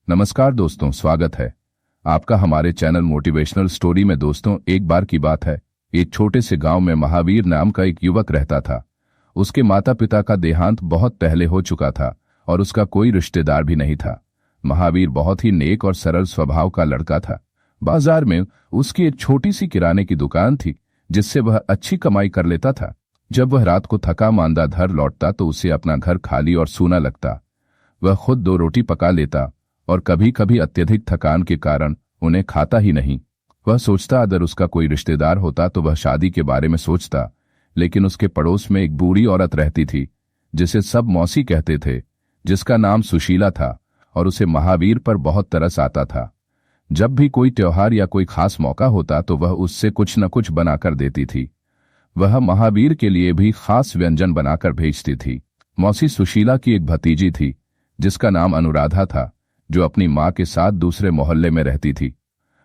नमस्कार दोस्तों, स्वागत है आपका हमारे चैनल मोटिवेशनल स्टोरी में। दोस्तों, एक बार की बात है, एक छोटे से गांव में महावीर नाम का एक युवक रहता था। उसके माता पिता का देहांत बहुत पहले हो चुका था और उसका कोई रिश्तेदार भी नहीं था। महावीर बहुत ही नेक और सरल स्वभाव का लड़का था। बाजार में उसकी एक छोटी सी किराने की दुकान थी जिससे वह अच्छी कमाई कर लेता था। जब वह रात को थका मांदा घर लौटता तो उसे अपना घर खाली और सूना लगता। वह खुद 2 रोटी पका लेता और कभी कभी अत्यधिक थकान के कारण उन्हें खाता ही नहीं। वह सोचता अगर उसका कोई रिश्तेदार होता तो वह शादी के बारे में सोचता, लेकिन उसके पड़ोस में एक बूढ़ी औरत रहती थी जिसे सब मौसी कहते थे, जिसका नाम सुशीला था और उसे महावीर पर बहुत तरस आता था। जब भी कोई त्योहार या कोई खास मौका होता तो वह उससे कुछ न कुछ बनाकर देती थी। वह महावीर के लिए भी खास व्यंजन बनाकर भेजती थी। मौसी सुशीला की एक भतीजी थी जिसका नाम अनुराधा था, जो अपनी मां के साथ दूसरे मोहल्ले में रहती थी।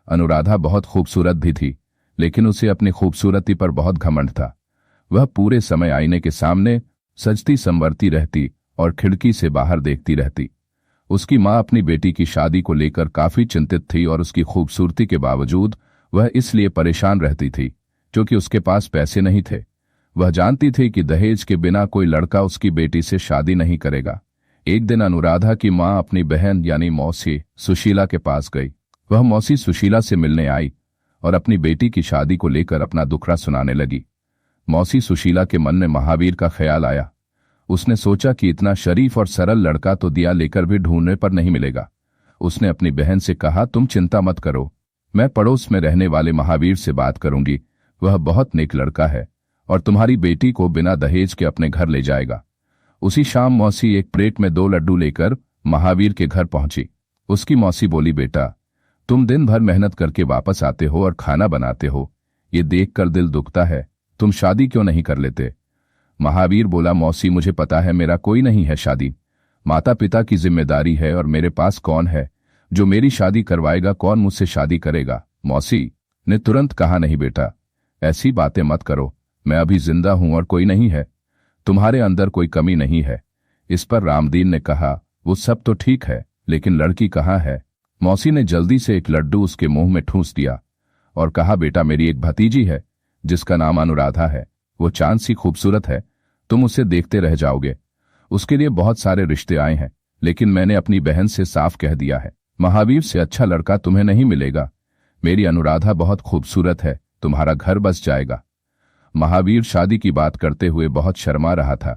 अनुराधा बहुत खूबसूरत भी थी, लेकिन उसे अपनी खूबसूरती पर बहुत घमंड था। वह पूरे समय आईने के सामने सजती संवरती रहती और खिड़की से बाहर देखती रहती। उसकी मां अपनी बेटी की शादी को लेकर काफी चिंतित थी और उसकी खूबसूरती के बावजूद वह इसलिए परेशान रहती थी क्योंकि उसके पास पैसे नहीं थे। वह जानती थी कि दहेज के बिना कोई लड़का उसकी बेटी से शादी नहीं करेगा। एक दिन अनुराधा की मां अपनी बहन यानी मौसी सुशीला के पास गई। वह मौसी सुशीला से मिलने आई और अपनी बेटी की शादी को लेकर अपना दुखड़ा सुनाने लगी। मौसी सुशीला के मन में महावीर का ख्याल आया। उसने सोचा कि इतना शरीफ और सरल लड़का तो दिया लेकर भी ढूंढने पर नहीं मिलेगा। उसने अपनी बहन से कहा, तुम चिंता मत करो, मैं पड़ोस में रहने वाले महावीर से बात करूंगी। वह बहुत नेक लड़का है और तुम्हारी बेटी को बिना दहेज के अपने घर ले जाएगा। उसी शाम मौसी एक प्लेट में 2 लड्डू लेकर महावीर के घर पहुंची। उसकी मौसी बोली, बेटा, तुम दिन भर मेहनत करके वापस आते हो और खाना बनाते हो, ये देखकर दिल दुखता है। तुम शादी क्यों नहीं कर लेते? महावीर बोला, मौसी, मुझे पता है मेरा कोई नहीं है शादी। माता पिता की जिम्मेदारी है और मेरे पास कौन है जो मेरी शादी करवाएगा? कौन मुझसे शादी करेगा? मौसी ने तुरंत कहा, नहीं बेटा, ऐसी बातें मत करो। मैं अभी जिंदा हूं और कोई नहीं है। तुम्हारे अंदर कोई कमी नहीं है। इस पर रामदीन ने कहा, वो सब तो ठीक है, लेकिन लड़की कहाँ है? मौसी ने जल्दी से एक लड्डू उसके मुंह में ठूंस दिया और कहा, बेटा, मेरी एक भतीजी है जिसका नाम अनुराधा है। वो चांद सी खूबसूरत है, तुम उसे देखते रह जाओगे। उसके लिए बहुत सारे रिश्ते आए हैं, लेकिन मैंने अपनी बहन से साफ कह दिया है, महावीर से अच्छा लड़का तुम्हें नहीं मिलेगा। मेरी अनुराधा बहुत खूबसूरत है, तुम्हारा घर बस जाएगा। महावीर शादी की बात करते हुए बहुत शर्मा रहा था।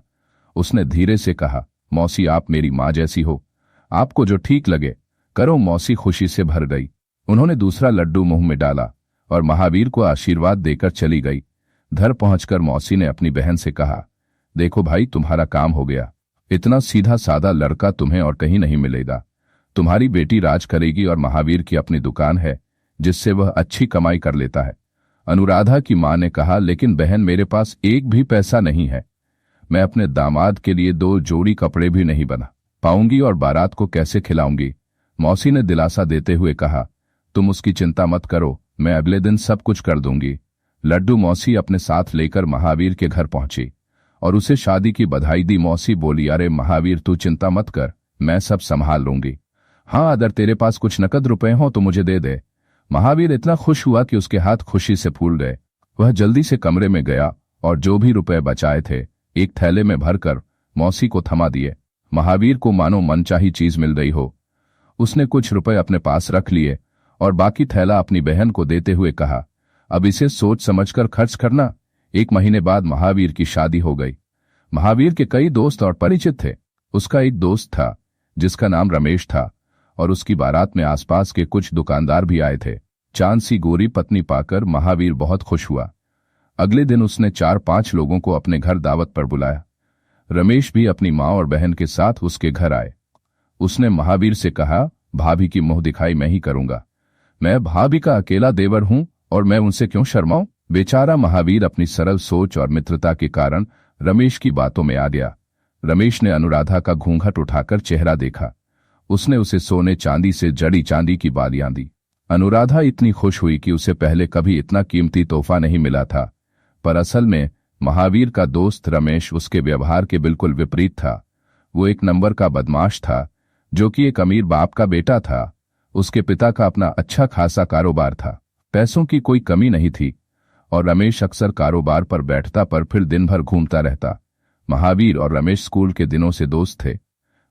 उसने धीरे से कहा, मौसी, आप मेरी मां जैसी हो, आपको जो ठीक लगे करो। मौसी खुशी से भर गई। उन्होंने दूसरा लड्डू मुंह में डाला और महावीर को आशीर्वाद देकर चली गई। घर पहुंचकर मौसी ने अपनी बहन से कहा, देखो भाई, तुम्हारा काम हो गया। इतना सीधा साधा लड़का तुम्हें और कहीं नहीं मिलेगा। तुम्हारी बेटी राज करेगी और महावीर की अपनी दुकान है जिससे वह अच्छी कमाई कर लेता है। अनुराधा की मां ने कहा, लेकिन बहन, मेरे पास एक भी पैसा नहीं है। मैं अपने दामाद के लिए 2 जोड़ी कपड़े भी नहीं बना पाऊंगी और बारात को कैसे खिलाऊंगी? मौसी ने दिलासा देते हुए कहा, तुम उसकी चिंता मत करो, मैं अगले दिन सब कुछ कर दूंगी। लड्डू मौसी अपने साथ लेकर महावीर के घर पहुंची और उसे शादी की बधाई दी। मौसी बोली, अरे महावीर, तू चिंता मत कर, मैं सब संभाल लूंगी। हाँ, अगर तेरे पास कुछ नकद रुपए हों तो मुझे दे दे। महावीर इतना खुश हुआ कि उसके हाथ खुशी से फूल गए। वह जल्दी से कमरे में गया और जो भी रुपए बचाए थे एक थैले में भरकर मौसी को थमा दिए। महावीर को मानो मनचाही चीज मिल गई हो। उसने कुछ रुपए अपने पास रख लिए और बाकी थैला अपनी बहन को देते हुए कहा, अब इसे सोच समझकर खर्च करना। 1 महीने बाद महावीर की शादी हो गई। महावीर के कई दोस्त और परिचित थे। उसका एक दोस्त था जिसका नाम रमेश था और उसकी बारात में आसपास के कुछ दुकानदार भी आए थे। चांद सी गोरी पत्नी पाकर महावीर बहुत खुश हुआ। अगले दिन उसने 4-5 लोगों को अपने घर दावत पर बुलाया। रमेश भी अपनी मां और बहन के साथ उसके घर आए। उसने महावीर से कहा, भाभी की मुंह दिखाई मैं ही करूंगा। मैं भाभी का अकेला देवर हूं और मैं उनसे क्यों शर्माऊं? बेचारा महावीर अपनी सरल सोच और मित्रता के कारण रमेश की बातों में आ गया। रमेश ने अनुराधा का घूंघट उठाकर चेहरा देखा। उसने उसे सोने चांदी से जड़ी चांदी की बालियां दी। अनुराधा इतनी खुश हुई कि उसे पहले कभी इतना कीमती तोहफा नहीं मिला था। पर असल में महावीर का दोस्त रमेश उसके व्यवहार के बिल्कुल विपरीत था। वो एक नंबर का बदमाश था जो कि एक अमीर बाप का बेटा था। उसके पिता का अपना अच्छा खासा कारोबार था, पैसों की कोई कमी नहीं थी और रमेश अक्सर कारोबार पर बैठता पर फिर दिन भर घूमता रहता। महावीर और रमेश स्कूल के दिनों से दोस्त थे,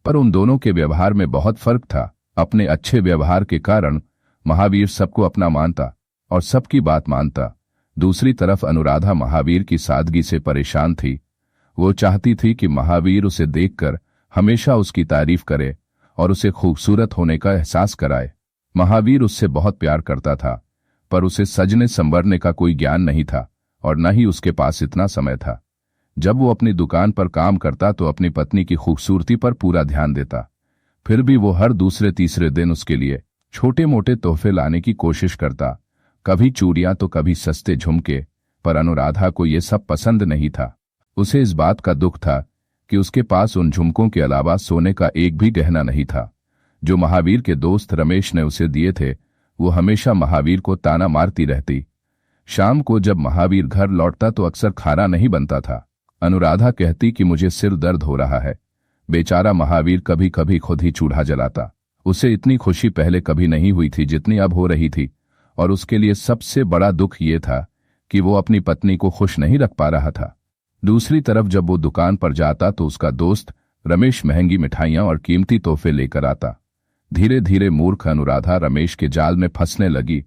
पर उन दोनों के व्यवहार में बहुत फर्क था। अपने अच्छे व्यवहार के कारण महावीर सबको अपना मानता और सबकी बात मानता। दूसरी तरफ अनुराधा महावीर की सादगी से परेशान थी। वो चाहती थी कि महावीर उसे देखकर हमेशा उसकी तारीफ करे और उसे खूबसूरत होने का एहसास कराए। महावीर उससे बहुत प्यार करता था, पर उसे सजने संवरने का कोई ज्ञान नहीं था और न ही उसके पास इतना समय था। जब वो अपनी दुकान पर काम करता तो अपनी पत्नी की खूबसूरती पर पूरा ध्यान देता। फिर भी वो हर दूसरे तीसरे दिन उसके लिए छोटे मोटे तोहफे लाने की कोशिश करता, कभी चूड़ियां तो कभी सस्ते झुमके। पर अनुराधा को ये सब पसंद नहीं था। उसे इस बात का दुख था कि उसके पास उन झुमकों के अलावा सोने का एक भी गहना नहीं था। जो महावीर के दोस्त रमेश ने उसे दिए थे, वो हमेशा महावीर को ताना मारती रहती। शाम को जब महावीर घर लौटता तो अक्सर खाना नहीं बनता था। अनुराधा कहती कि मुझे सिर दर्द हो रहा है। बेचारा महावीर कभी कभी खुद ही चूल्हा जलाता। उसे इतनी खुशी पहले कभी नहीं हुई थी जितनी अब हो रही थी, और उसके लिए सबसे बड़ा दुख ये था कि वो अपनी पत्नी को खुश नहीं रख पा रहा था। दूसरी तरफ जब वो दुकान पर जाता तो उसका दोस्त रमेश महंगी मिठाइयां और कीमती तोहफे लेकर आता। धीरे धीरे मूर्ख अनुराधा रमेश के जाल में फंसने लगी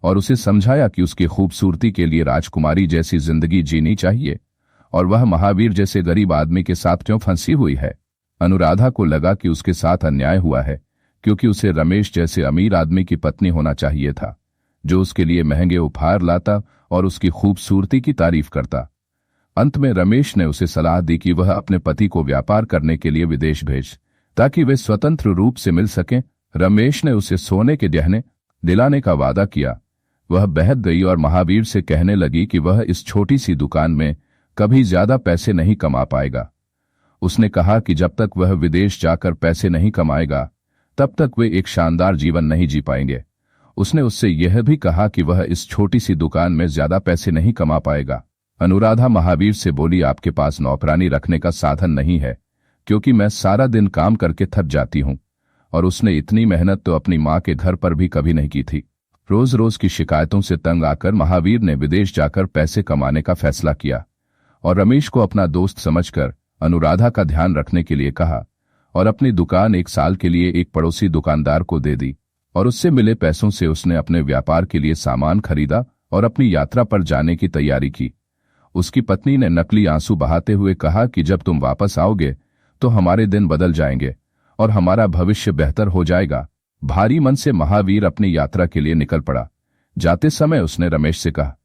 और उसे समझाया कि उसकी खूबसूरती के लिए राजकुमारी जैसी जिंदगी जीनी चाहिए और वह महावीर जैसे गरीब आदमी के साथ क्यों फंसी हुई है। अनुराधा को लगा कि उसके साथ अन्याय हुआ है, क्योंकि उसे रमेश जैसे अमीर आदमी की पत्नी होना चाहिए था, जो उसके लिए महंगे उपहार लाता और उसकी खूबसूरती की तारीफ करता। अंत में रमेश ने उसे सलाह दी कि वह अपने पति को व्यापार करने के लिए विदेश भेज, ताकि वे स्वतंत्र रूप से मिल सकें। रमेश ने उसे सोने के गहने दिलाने का वादा किया। वह बहक गई और महावीर से कहने लगी कि वह इस छोटी सी दुकान में कभी ज्यादा पैसे नहीं कमा पाएगा। उसने कहा कि जब तक वह विदेश जाकर पैसे नहीं कमाएगा तब तक वे एक शानदार जीवन नहीं जी पाएंगे। उसने उससे यह भी कहा कि वह इस छोटी सी दुकान में ज्यादा पैसे नहीं कमा पाएगा। अनुराधा महावीर से बोली, आपके पास नौकरानी रखने का साधन नहीं है, क्योंकि मैं सारा दिन काम करके थक जाती हूं और उसने इतनी मेहनत तो अपनी मां के घर पर भी कभी नहीं की थी। रोज रोज की शिकायतों से तंग आकर महावीर ने विदेश जाकर पैसे कमाने का फैसला किया और रमेश को अपना दोस्त समझकर अनुराधा का ध्यान रखने के लिए कहा और अपनी दुकान 1 साल के लिए एक पड़ोसी दुकानदार को दे दी और उससे मिले पैसों से उसने अपने व्यापार के लिए सामान खरीदा और अपनी यात्रा पर जाने की तैयारी की। उसकी पत्नी ने नकली आंसू बहाते हुए कहा कि जब तुम वापस आओगे तो हमारे दिन बदल जाएंगे और हमारा भविष्य बेहतर हो जाएगा। भारी मन से महावीर अपनी यात्रा के लिए निकल पड़ा। जाते समय उसने रमेश से कहा,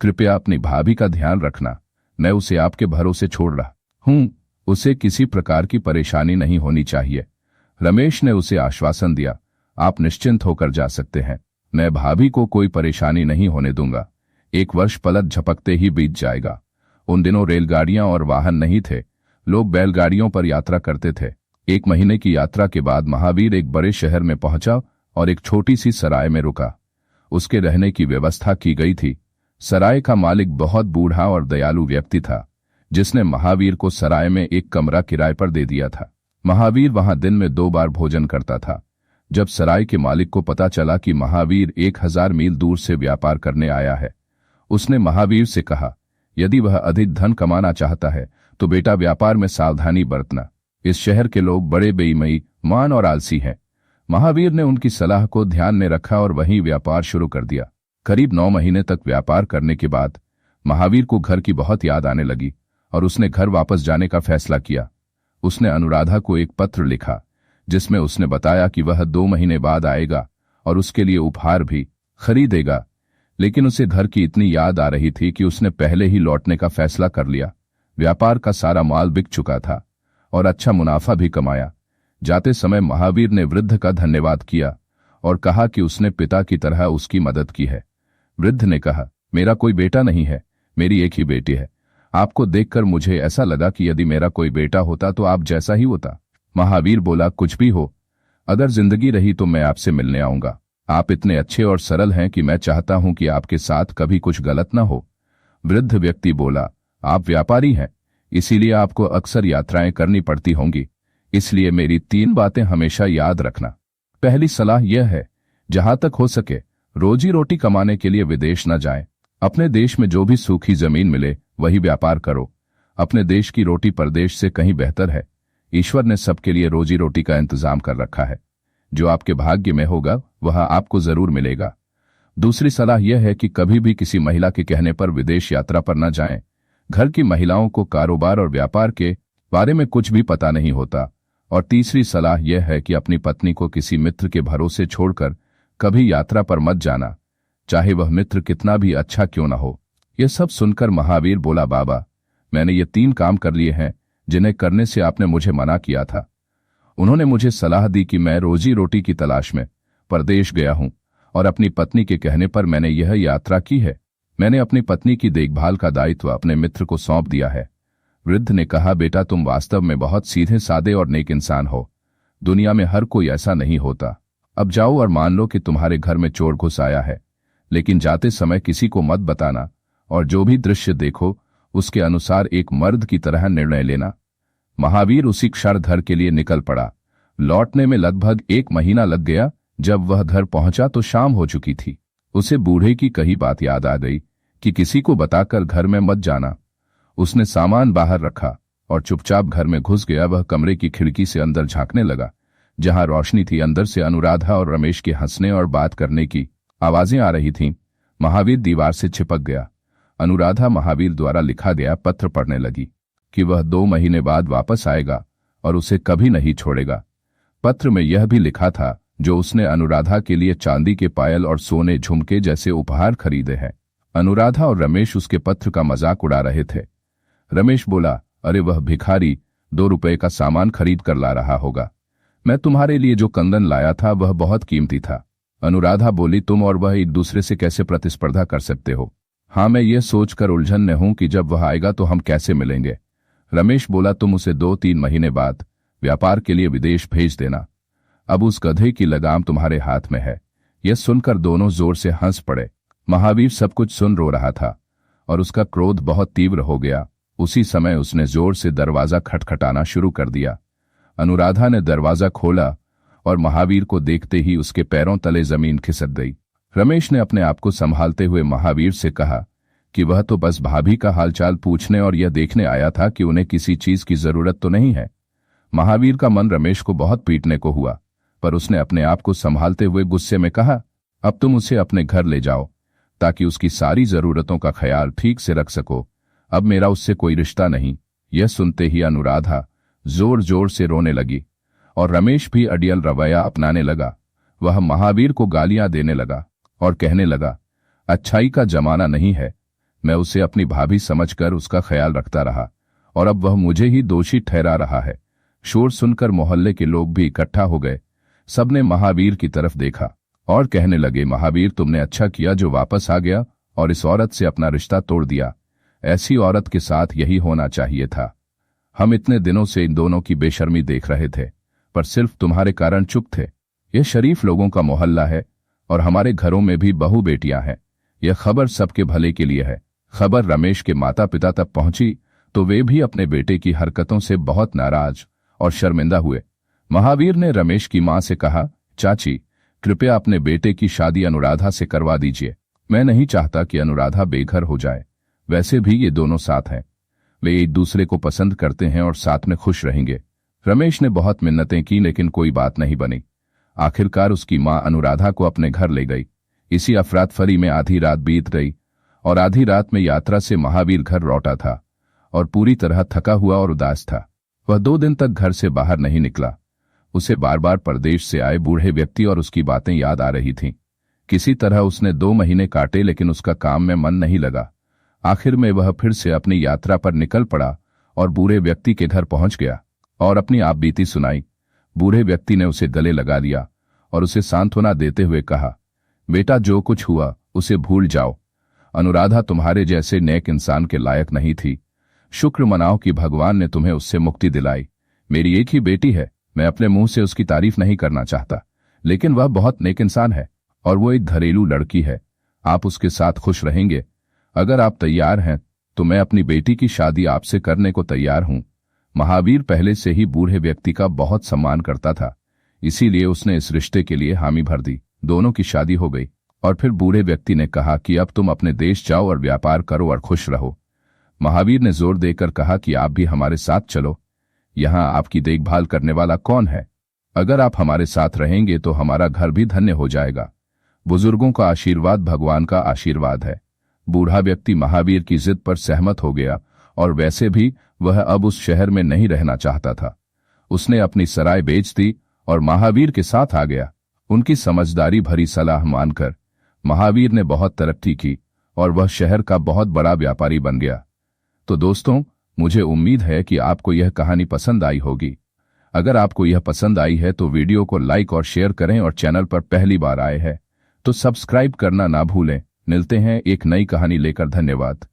कृपया अपनी भाभी का ध्यान रखना, मैं उसे आपके भरोसे छोड़ रहा हूं, उसे किसी प्रकार की परेशानी नहीं होनी चाहिए। रमेश ने उसे आश्वासन दिया, आप निश्चिंत होकर जा सकते हैं, मैं भाभी को कोई परेशानी नहीं होने दूंगा। 1 वर्ष पलक झपकते ही बीत जाएगा। उन दिनों रेलगाड़ियां और वाहन नहीं थे, लोग बैलगाड़ियों पर यात्रा करते थे। 1 महीने की यात्रा के बाद महावीर एक बड़े शहर में पहुंचा और एक छोटी सी सराय में रुका। उसके रहने की व्यवस्था की गई थी। सराय का मालिक बहुत बूढ़ा और दयालु व्यक्ति था, जिसने महावीर को सराय में एक कमरा किराए पर दे दिया था। महावीर वहां दिन में 2 बार भोजन करता था। जब सराय के मालिक को पता चला कि महावीर 1000 मील दूर से व्यापार करने आया है, उसने महावीर से कहा, यदि वह अधिक धन कमाना चाहता है तो बेटा व्यापार में सावधानी बरतना। इस शहर के लोग बड़े बेईमान और आलसी हैं। महावीर ने उनकी सलाह को ध्यान में रखा और वहीं व्यापार शुरू कर दिया। करीब 9 महीने तक व्यापार करने के बाद महावीर को घर की बहुत याद आने लगी और उसने घर वापस जाने का फैसला किया। उसने अनुराधा को एक पत्र लिखा जिसमें उसने बताया कि वह 2 महीने बाद आएगा और उसके लिए उपहार भी खरीदेगा, लेकिन उसे घर की इतनी याद आ रही थी कि उसने पहले ही लौटने का फैसला कर लिया। व्यापार का सारा माल बिक चुका था और अच्छा मुनाफा भी कमाया। जाते समय महावीर ने वृद्ध का धन्यवाद किया और कहा कि उसने पिता की तरह उसकी मदद की है। वृद्ध ने कहा, मेरा कोई बेटा नहीं है, मेरी एक ही बेटी है। आपको देखकर मुझे ऐसा लगा कि यदि मेरा कोई बेटा होता तो आप जैसा ही होता। महावीर बोला, कुछ भी हो, अगर जिंदगी रही तो मैं आपसे मिलने आऊंगा। आप इतने अच्छे और सरल हैं कि मैं चाहता हूं कि आपके साथ कभी कुछ गलत न हो। वृद्ध व्यक्ति बोला, आप व्यापारी हैं, इसीलिए आपको अक्सर यात्राएं करनी पड़ती होंगी। इसलिए मेरी 3 बातें हमेशा याद रखना। पहली सलाह यह है, जहां तक हो सके रोजी रोटी कमाने के लिए विदेश न जाएं। अपने देश में जो भी सूखी जमीन मिले वही व्यापार करो। अपने देश की रोटी परदेश से कहीं बेहतर है। ईश्वर ने सबके लिए रोजी रोटी का इंतजाम कर रखा है। जो आपके भाग्य में होगा वह आपको जरूर मिलेगा। दूसरी सलाह यह है कि कभी भी किसी महिला के कहने पर विदेश यात्रा पर न जाएं। घर की महिलाओं को कारोबार और व्यापार के बारे में कुछ भी पता नहीं होता। और तीसरी सलाह यह है कि अपनी पत्नी को किसी मित्र के भरोसे छोड़कर कभी यात्रा पर मत जाना, चाहे वह मित्र कितना भी अच्छा क्यों न हो। यह सब सुनकर महावीर बोला, बाबा, मैंने ये 3 काम कर लिए हैं जिन्हें करने से आपने मुझे मना किया था। उन्होंने मुझे सलाह दी कि मैं रोजी रोटी की तलाश में परदेश गया हूं और अपनी पत्नी के कहने पर मैंने यह यात्रा की है। मैंने अपनी पत्नी की देखभाल का दायित्व अपने मित्र को सौंप दिया है। वृद्ध ने कहा, बेटा, तुम वास्तव में बहुत सीधे सादे और नेक इंसान हो। दुनिया में हर कोई ऐसा नहीं होता। अब जाओ और मान लो कि तुम्हारे घर में चोर घुस आया है, लेकिन जाते समय किसी को मत बताना और जो भी दृश्य देखो उसके अनुसार एक मर्द की तरह निर्णय लेना। महावीर उसी क्षण घर के लिए निकल पड़ा। लौटने में लगभग 1 महीना लग गया। जब वह घर पहुंचा तो शाम हो चुकी थी। उसे बूढ़े की कही बात याद आ गई कि किसी को बताकर घर में मत जाना। उसने सामान बाहर रखा और चुपचाप घर में घुस गया। वह कमरे की खिड़की से अंदर झांकने लगा। जहां रोशनी थी, अंदर से अनुराधा और रमेश के हंसने और बात करने की आवाजें आ रही थीं। महावीर दीवार से चिपक गया। अनुराधा महावीर द्वारा लिखा गया पत्र पढ़ने लगी कि वह 2 महीने बाद वापस आएगा और उसे कभी नहीं छोड़ेगा। पत्र में यह भी लिखा था जो उसने अनुराधा के लिए चांदी के पायल और सोने झुमके जैसे उपहार खरीदे हैं। अनुराधा और रमेश उसके पत्र का मजाक उड़ा रहे थे। रमेश बोला, अरे वह भिखारी 2 रुपए का सामान खरीद कर ला रहा होगा। मैं तुम्हारे लिए जो कंगन लाया था वह बहुत कीमती था। अनुराधा बोली, तुम और वह एक दूसरे से कैसे प्रतिस्पर्धा कर सकते हो? हाँ, मैं ये सोचकर उलझन में हूं कि जब वह आएगा तो हम कैसे मिलेंगे। रमेश बोला, तुम उसे 2-3 महीने बाद व्यापार के लिए विदेश भेज देना। अब उस गधे की लगाम तुम्हारे हाथ में है। यह सुनकर दोनों जोर से हंस पड़े। महावीर सब कुछ सुन रो रहा था और उसका क्रोध बहुत तीव्र हो गया। उसी समय उसने जोर से दरवाजा खटखटाना शुरू कर दिया। अनुराधा ने दरवाजा खोला और महावीर को देखते ही उसके पैरों तले जमीन खिसक गई। रमेश ने अपने आप को संभालते हुए महावीर से कहा कि वह तो बस भाभी का हालचाल पूछने और यह देखने आया था कि उन्हें किसी चीज की जरूरत तो नहीं है। महावीर का मन रमेश को बहुत पीटने को हुआ, पर उसने अपने आप को संभालते हुए गुस्से में कहा, अब तुम उसे अपने घर ले जाओ ताकि उसकी सारी जरूरतों का ख्याल ठीक से रख सको। अब मेरा उससे कोई रिश्ता नहीं। यह सुनते ही अनुराधा जोर जोर से रोने लगी और रमेश भी अडियल रवैया अपनाने लगा। वह महावीर को गालियां देने लगा और कहने लगा, अच्छाई का जमाना नहीं है। मैं उसे अपनी भाभी समझकर उसका ख्याल रखता रहा और अब वह मुझे ही दोषी ठहरा रहा है। शोर सुनकर मोहल्ले के लोग भी इकट्ठा हो गए। सबने महावीर की तरफ देखा और कहने लगे, महावीर, तुमने अच्छा किया जो वापस आ गया और इस औरत से अपना रिश्ता तोड़ दिया। ऐसी औरत के साथ यही होना चाहिए था। हम इतने दिनों से इन दोनों की बेशर्मी देख रहे थे, पर सिर्फ तुम्हारे कारण चुप थे। यह शरीफ लोगों का मोहल्ला है और हमारे घरों में भी बहू बेटियां हैं। यह खबर सबके भले के लिए है। खबर रमेश के माता पिता तक पहुंची तो वे भी अपने बेटे की हरकतों से बहुत नाराज और शर्मिंदा हुए। महावीर ने रमेश की मां से कहा, चाची, कृपया अपने बेटे की शादी अनुराधा से करवा दीजिए। मैं नहीं चाहता कि अनुराधा बेघर हो जाए। वैसे भी ये दोनों साथ हैं। वे एक दूसरे को पसंद करते हैं और साथ में खुश रहेंगे। रमेश ने बहुत मिन्नतें की लेकिन कोई बात नहीं बनी। आखिरकार उसकी मां अनुराधा को अपने घर ले गई। इसी अफरातफरी में आधी रात बीत गई और आधी रात में यात्रा से महावीर घर लौटा था और पूरी तरह थका हुआ और उदास था। वह 2 दिन तक घर से बाहर नहीं निकला। उसे बार बार परदेश से आए बूढ़े व्यक्ति और उसकी बातें याद आ रही थीं। किसी तरह उसने 2 महीने काटे लेकिन उसका काम में मन नहीं लगा। आखिर में वह फिर से अपनी यात्रा पर निकल पड़ा और बूढ़े व्यक्ति के घर पहुंच गया और अपनी आपबीती सुनाई। बूढ़े व्यक्ति ने उसे गले लगा लिया और उसे सांत्वना देते हुए कहा, बेटा, जो कुछ हुआ उसे भूल जाओ। अनुराधा तुम्हारे जैसे नेक इंसान के लायक नहीं थी। शुक्र मनाओ कि भगवान ने तुम्हें उससे मुक्ति दिलाई। मेरी एक ही बेटी है। मैं अपने मुंह से उसकी तारीफ नहीं करना चाहता, लेकिन वह बहुत नेक इंसान है और वो एक घरेलू लड़की है। आप उसके साथ खुश रहेंगे। अगर आप तैयार हैं तो मैं अपनी बेटी की शादी आपसे करने को तैयार हूं। महावीर पहले से ही बूढ़े व्यक्ति का बहुत सम्मान करता था, इसीलिए उसने इस रिश्ते के लिए हामी भर दी। दोनों की शादी हो गई और फिर बूढ़े व्यक्ति ने कहा कि अब तुम अपने देश जाओ और व्यापार करो और खुश रहो। महावीर ने जोर देकर कहा कि आप भी हमारे साथ चलो। यहाँ आपकी देखभाल करने वाला कौन है? अगर आप हमारे साथ रहेंगे तो हमारा घर भी धन्य हो जाएगा। बुजुर्गों का आशीर्वाद भगवान का आशीर्वाद है। बूढ़ा व्यक्ति महावीर की जिद पर सहमत हो गया और वैसे भी वह अब उस शहर में नहीं रहना चाहता था। उसने अपनी सराय बेच दी और महावीर के साथ आ गया। उनकी समझदारी भरी सलाह मानकर महावीर ने बहुत तरक्की की और वह शहर का बहुत बड़ा व्यापारी बन गया। तो दोस्तों, मुझे उम्मीद है कि आपको यह कहानी पसंद आई होगी। अगर आपको यह पसंद आई है तो वीडियो को लाइक और शेयर करें और चैनल पर पहली बार आए हैं तो सब्सक्राइब करना ना भूलें। मिलते हैं एक नई कहानी लेकर। धन्यवाद।